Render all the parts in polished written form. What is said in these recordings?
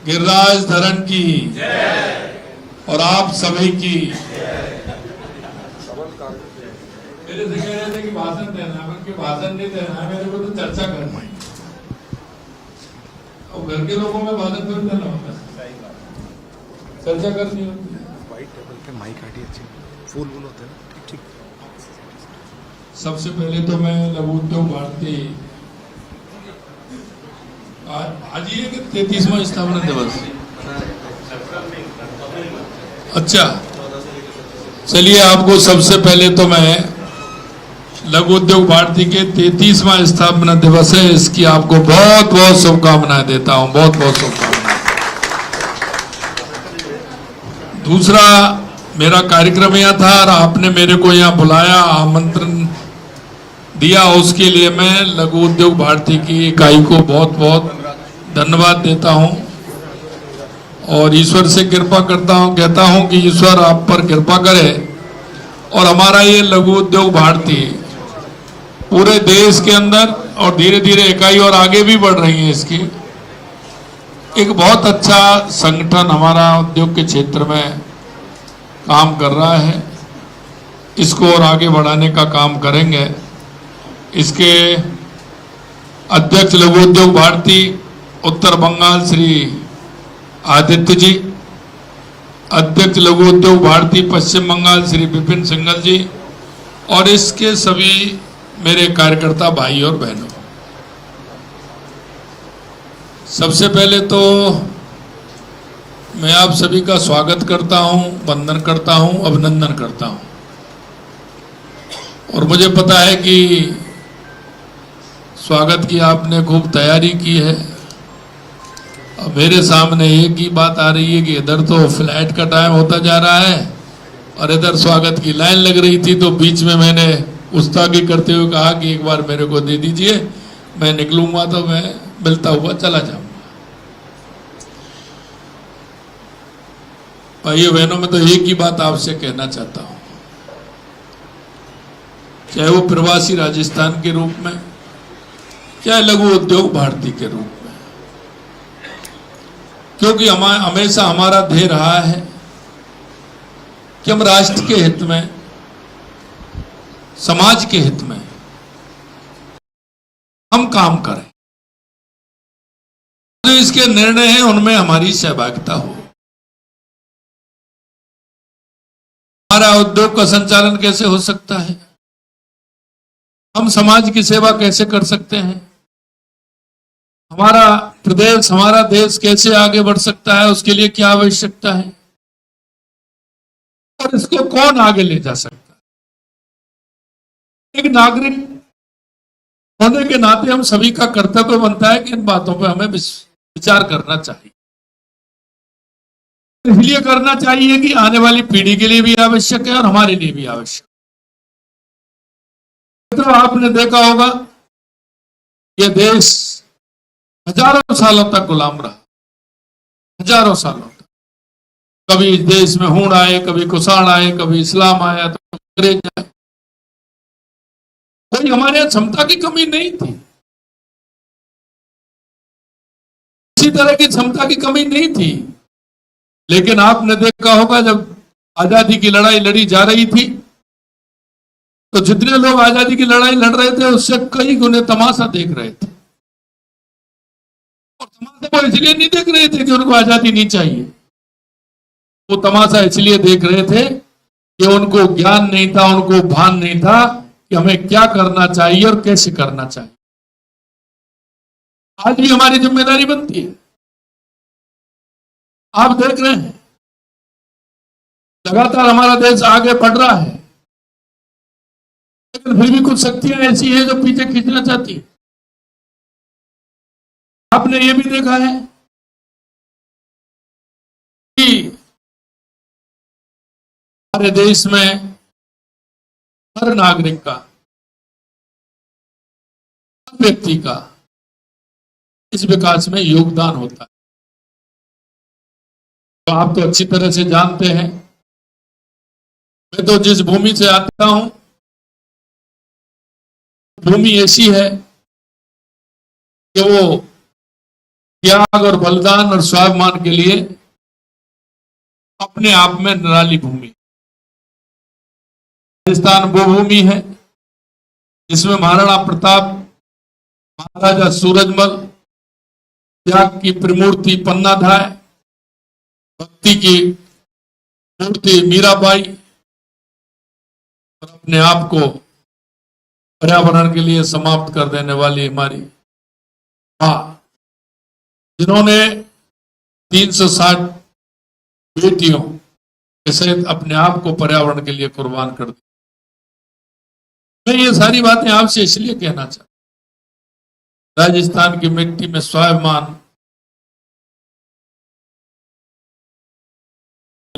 गिरिराज धरण की और आप सभी की। मेरे से कह रहे थे कि भाषण देना है, कि भाषण नहीं देना है, मेरे को तो चर्चा करना है। और घर के लोगों में भाषण कर देना होता है, चर्चा करनी होती है। व्हाइट टेबल पे माइक आती है, फूल वूल होते हैं। ठीक ठीक। सबसे पहले तो मैं लघु उद्योग भारती आज ये कि 33वां स्थापना दिवस। अच्छा, चलिए आपको सबसे पहले तो मैं लघु उद्योग भारती के 33वां स्थापना दिवस है, इसकी आपको बहुत बहुत शुभकामनाएं देता हूं, बहुत बहुत शुभकामनाएं। दूसरा, मेरा कार्यक्रम यह था और आपने मेरे को यहाँ बुलाया, आमंत्रण दिया, उसके लिए मैं लघु उद्योग भारती की इकाई को बहुत बहुत धन्यवाद देता हूं और ईश्वर से कृपा करता हूं, कहता हूं कि ईश्वर आप पर कृपा करे और हमारा ये लघु उद्योग भारती पूरे देश के अंदर और धीरे धीरे इकाई और आगे भी बढ़ रही है, इसकी एक बहुत अच्छा संगठन हमारा उद्योग के क्षेत्र में काम कर रहा है। इसको और आगे बढ़ाने का काम करेंगे। इसके अध्यक्ष लघु उद्योग भारती उत्तर बंगाल श्री आदित्य जी, अध्यक्ष लघु उद्योग भारती पश्चिम बंगाल श्री विपिन सिंघल जी और इसके सभी मेरे कार्यकर्ता भाई और बहनों, सबसे पहले तो मैं आप सभी का स्वागत करता हूं, वंदन करता हूं, अभिनंदन करता हूं। और मुझे पता है कि स्वागत की आपने खूब तैयारी की है। अब मेरे सामने एक ही बात आ रही है कि इधर तो फ्लाइट का टाइम होता जा रहा है और इधर स्वागत की लाइन लग रही थी, तो बीच में मैंने गुस्ताखी करते हुए कहा कि एक बार मेरे को दे दीजिए, मैं निकलूंगा तो मैं मिलता हुआ चला जाऊंगा। भाइयों बहनों, मैं तो एक ही बात आपसे कहना चाहता हूं, चाहे वो प्रवासी राजस्थान के रूप में, चाहे लघु उद्योग भारती के रूप में, क्योंकि हमेशा हमारा ध्येय रहा है कि हम राष्ट्र के हित में, समाज के हित में हम काम करें। जो इसके निर्णय हैं उनमें हमारी सहभागिता हो। हमारा उद्योग का संचालन कैसे हो सकता है, हम समाज की सेवा कैसे कर सकते हैं, हमारा प्रदेश, हमारा देश कैसे आगे बढ़ सकता है, उसके लिए क्या आवश्यकता है और इसको कौन आगे ले जा सकता है। एक नागरिक होने के नाते हम सभी का कर्तव्य बनता है कि इन बातों पर हमें विचार करना चाहिए। इसलिए करना चाहिए कि आने वाली पीढ़ी के लिए भी आवश्यक है और हमारे लिए भी आवश्यक है। तो आपने देखा होगा यह देश हजारों सालों तक गुलाम रहा, हजारों सालों तक। कभी इस देश में हूण आए, कभी कुषाण आए, कभी इस्लाम आया, तो अंग्रेज आए। कोई हमारे यहां क्षमता की कमी नहीं थी, किसी तरह की क्षमता की कमी नहीं थी। लेकिन आपने देखा होगा जब आजादी की लड़ाई लड़ी जा रही थी तो जितने लोग आजादी की लड़ाई लड़ रहे थे उससे कई गुने तमाशा देख रहे थे। और तमाशा वो इसलिए नहीं देख रहे थे कि उनको आजादी नहीं चाहिए, वो तमाशा इसलिए देख रहे थे कि उनको ज्ञान नहीं था, उनको भान नहीं था कि हमें क्या करना चाहिए और कैसे करना चाहिए। आज भी हमारी जिम्मेदारी बनती है। आप देख रहे हैं लगातार हमारा देश आगे बढ़ रहा है, लेकिन फिर भी कुछ शक्तियां ऐसी हैं जो पीछे खींचना चाहती है। आपने ये भी देखा है कि हमारे देश में हर नागरिक का, हर व्यक्ति का इस विकास में योगदान होता है। तो आप तो अच्छी तरह से जानते हैं, मैं तो जिस भूमि से आता हूं, भूमि ऐसी है कि वो त्याग और बलिदान और स्वाभिमान के लिए अपने आप में निराली भूमि। राजस्थान वो भूमि है जिसमें महाराणा प्रताप, महाराजा सूरजमल, त्याग की त्रिमूर्ति पन्नाधाय, भक्ति की मूर्ति मीराबाई और अपने आप को पर्यावरण के लिए समाप्त कर देने वाली हमारी मां, जिन्होंने 360 बेटियों के सहित अपने आप को पर्यावरण के लिए कुर्बान कर दिया। मैं ये सारी बातें आपसे इसलिए कहना चाहता हूं, राजस्थान की मिट्टी में स्वाभिमान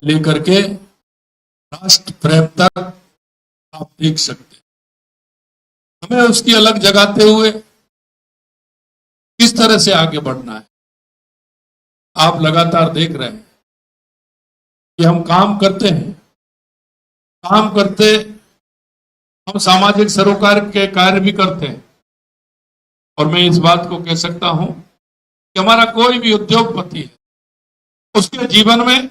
लेकर के राष्ट्र प्रेम तक आप देख सकते हैं। हमें उसकी अलग जगाते हुए किस तरह से आगे बढ़ना है, आप लगातार देख रहे हैं कि हम काम करते हैं, काम करते हम सामाजिक सरोकार के कार्य भी करते हैं। और मैं इस बात को कह सकता हूं कि हमारा कोई भी उद्योगपति है, उसके जीवन में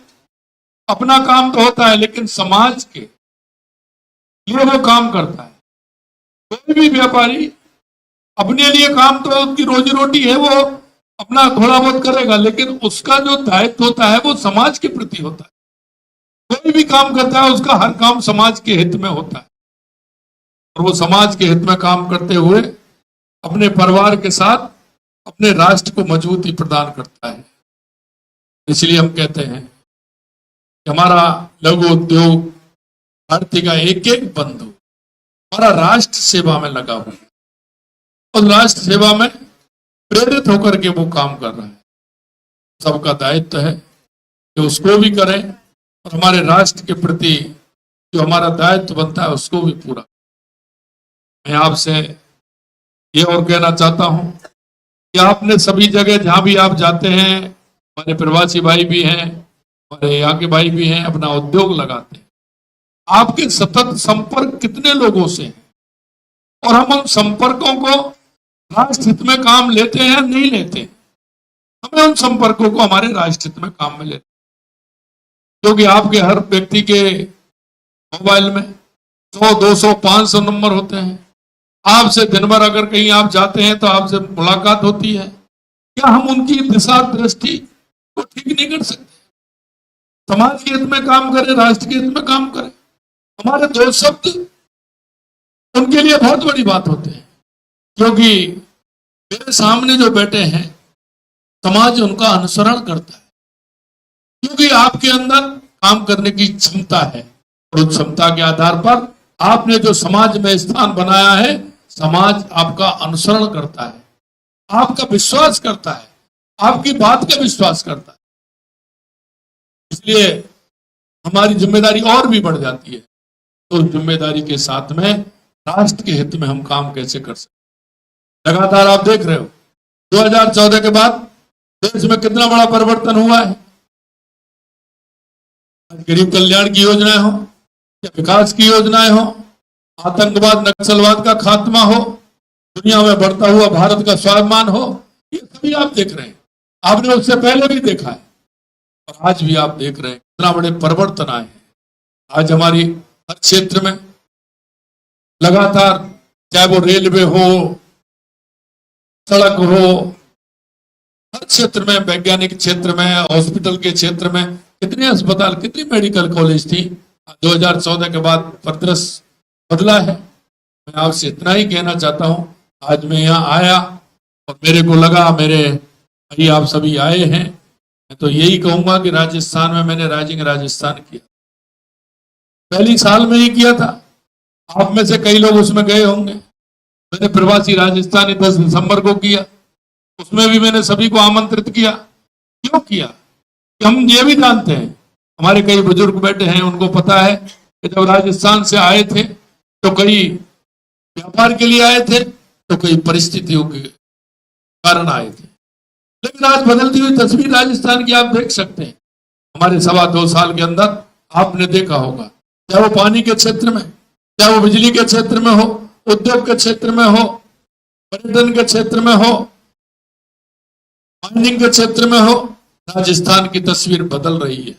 अपना काम तो होता है, लेकिन समाज के लिए वो काम करता है। कोई भी व्यापारी अपने लिए काम, तो उसकी रोजी रोटी है, वो अपना थोड़ा बहुत करेगा, लेकिन उसका जो दायित्व होता है वो समाज के प्रति होता है। कोई भी काम करता है, उसका हर काम समाज के हित में होता है, और वो समाज के हित में काम करते हुए अपने परिवार के साथ अपने राष्ट्र को मजबूती प्रदान करता है। इसलिए हम कहते हैं कि हमारा लघु उद्योग भारतीय का एक एक बंधु हमारा राष्ट्र सेवा में लगा हुआ है, और राष्ट्र सेवा में प्रेरित होकर के वो काम कर रहा है। सबका दायित्व है कि उसको भी करें, और हमारे राष्ट्र के प्रति जो हमारा दायित्व बनता है उसको भी पूरा। मैं आपसे ये और कहना चाहता हूं कि आपने सभी जगह जहां भी आप जाते हैं, हमारे प्रवासी भाई भी हैं, हमारे यहाँ के भाई भी हैं, अपना उद्योग लगाते हैं। आपके सतत संपर्क कितने लोगों से हैं, और हम उन संपर्कों को राष्ट्र हित में काम लेते हैं या नहीं लेते? हमें उन संपर्कों को हमारे राष्ट्र हित में काम में लेते हैं, क्योंकि आपके हर व्यक्ति के मोबाइल में 100, 200, 500 नंबर होते हैं। आपसे दिन भर अगर कहीं आप जाते हैं तो आपसे मुलाकात होती है। क्या हम उनकी दिशा दृष्टि को ठीक नहीं कर सकते? समाज के हित में काम करें, राष्ट्र के हित में काम करें। हमारे 2 शब्द उनके लिए बहुत बड़ी बात होते हैं, क्योंकि मेरे सामने जो बैठे हैं, समाज उनका अनुसरण करता है, क्योंकि आपके अंदर काम करने की क्षमता है, और उस क्षमता के आधार पर आपने जो समाज में स्थान बनाया है, समाज आपका अनुसरण करता है, आपका विश्वास करता है, आपकी बात का विश्वास करता है। इसलिए हमारी जिम्मेदारी और भी बढ़ जाती है। तो जिम्मेदारी के साथ में राष्ट्र के हित में हम काम कैसे कर सकते? लगातार आप देख रहे हो 2014 के बाद देश में कितना बड़ा परिवर्तन हुआ है। गरीब कल्याण की योजनाएं हो या विकास की योजनाएं हो, आतंकवाद नक्सलवाद का खात्मा हो, दुनिया में बढ़ता हुआ भारत का स्वाभिमान हो, ये सभी आप देख रहे हैं। आपने उससे पहले भी देखा है, और आज भी आप देख रहे हैं कितना बड़े परिवर्तन आए हैं। आज हमारी हर क्षेत्र में लगातार, चाहे वो रेलवे हो, सड़क हो, हर क्षेत्र में, वैज्ञानिक क्षेत्र में, हॉस्पिटल के क्षेत्र में, कितने अस्पताल, कितनी मेडिकल कॉलेज थी। 2014 के बाद परिदृश्य बदला है। मैं आपसे इतना ही कहना चाहता हूं, आज मैं यहाँ आया और मेरे को लगा, मेरे भाई आप सभी आए हैं, मैं तो यही कहूंगा कि राजस्थान में मैंने राइजिंग राजस्थान किया, पहली साल में ही किया था। आप में से कई लोग उसमें गए होंगे। मैंने प्रवासी राजस्थानी 10 दिसंबर को किया, उसमें भी मैंने सभी को आमंत्रित किया। क्यों किया? कि हम ये भी जानते हैं, हमारे कई बुजुर्ग बैठे हैं, उनको पता है कि जब राजस्थान से आए थे तो कई व्यापार के लिए आए थे, तो कई परिस्थितियों के कारण आए थे। लेकिन आज बदलती हुई तस्वीर राजस्थान की आप देख सकते हैं। हमारे 2.25 साल के अंदर आपने देखा होगा, चाहे वो पानी के क्षेत्र में, चाहे वो बिजली के क्षेत्र में हो, उद्योग के क्षेत्र में हो, पर्यटन के क्षेत्र में हो, माइनिंग के क्षेत्र में हो, राजस्थान की तस्वीर बदल रही है।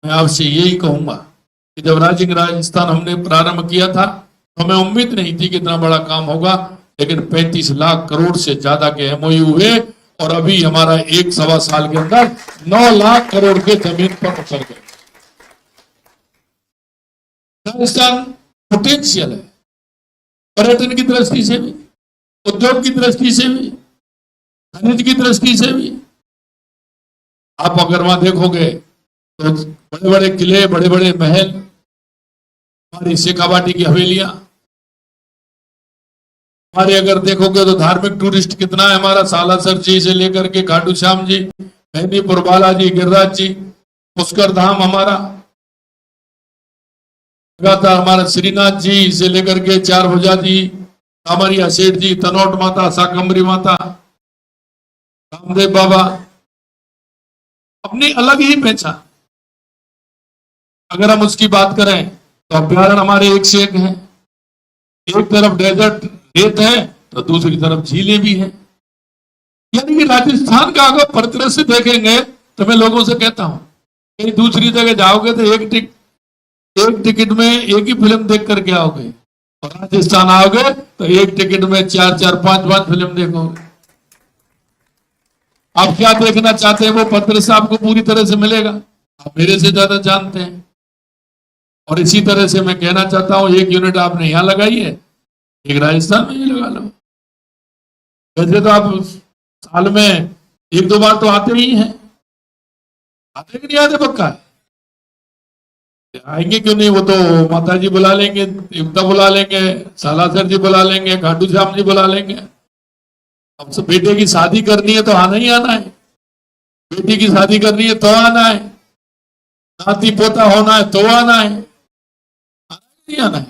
मैं आपसे यही कहूंगा कि जब राजस्थान हमने प्रारंभ किया था तो हमें उम्मीद नहीं थी कि इतना बड़ा काम होगा, लेकिन 35 लाख करोड़ से ज्यादा के एमओयू हुए और अभी हमारा 1-1.25 साल के अंदर 9 लाख करोड़ के जमीन पर उतर गए। राजस्थान पोटेंशियल है, पर्यटन की दृष्टि से भी, उद्योग की दृष्टि से भी, खनिज की दृष्टि से भी। आप अगर वहां देखोगे तो बड़े बड़े किले, बड़े बड़े महल, हमारी शेखावाटी की हवेलियां, हमारे अगर देखोगे तो धार्मिक टूरिस्ट कितना है हमारा, सालासर जी से लेकर के खाटू श्याम जी, मेहंदीपुर बालाजी, गिरिराज जी, पुष्कर धाम हमारा, लगातार हमारा श्रीनाथ जी से लेकर के चार भुजा जी, कामरिया सेठ जी, तनोट माता, साकंबरी माता, रामदेव बाबा, अपनी अलग ही पहचान। अगर हम उसकी बात करें तो अभ्यारण्य हमारे एक से एक हैं। एक तरफ डेजर्ट रेत है तो दूसरी तरफ झीलें भी हैं। यानी कि राजस्थान का अगर परिदृश्य देखेंगे तो मैं लोगों से कहता हूं, कहीं दूसरी जगह जाओगे तो एक टिकट में एक ही फिल्म देख करके आओगे, और राजस्थान आओगे तो एक टिकट में 4-4, 5-5 फिल्म देखोगे। आप क्या देखना चाहते हैं वो परिदृश्य आपको पूरी तरह से मिलेगा, आप मेरे से ज्यादा जानते हैं। और इसी तरह से मैं कहना चाहता हूं, एक यूनिट आपने यहां लगाई है, एक राजस्थान में ही लगा लो। वैसे तो आप साल में 1-2 बार तो आते ही हैं, आते कि नहीं आते? पक्का है आएंगे, क्यों नहीं? वो तो माता जी बुला लेंगे, देवता बुला लेंगे, सालासर जी बुला लेंगे, खाटू श्याम जी बुला लेंगे। अब सब बेटे की शादी करनी है तो आना ही आना है, बेटी की शादी करनी है तो आना है, नाती पोता होना है तो आना है, नहीं आना है।